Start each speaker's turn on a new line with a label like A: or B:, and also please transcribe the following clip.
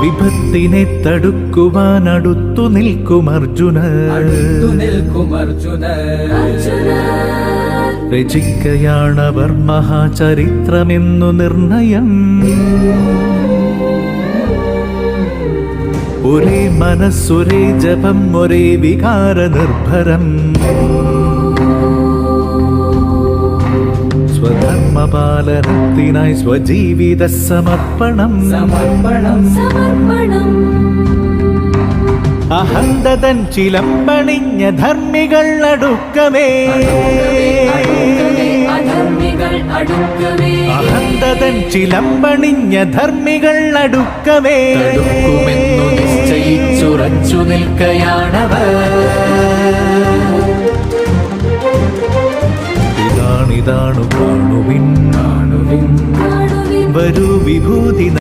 A: വിപത്തിനെ തടുക്കുവാൻ അടുത്തു നിൽക്കും അർജുനൻ. രചിക്കയാണവർ മഹാചരിത്രമെന്നു നിർണയം. ഒരേ മനസ്സൊരേ ജപം ഒരേ വികാര നിർഭരം. സ്വധർമ്മപാലനത്തിനായി സ്വജീവിത സമർപ്പണം. അഹന്തതൻ ചിലമ്പണിഞ്ഞ ധർമ്മികൾ അടുക്കമേ. അഹന്തതൻ ചിലമ്പണിഞ്ഞ ധർമ്മികൾ അടുക്കമേ.
B: നിശ്ചയിച്ചുറച്ചു നിൽക്കയാണവർ.
A: ഇതാണിതാണു കാണുവിൻ. വരൂ വിഭൂതി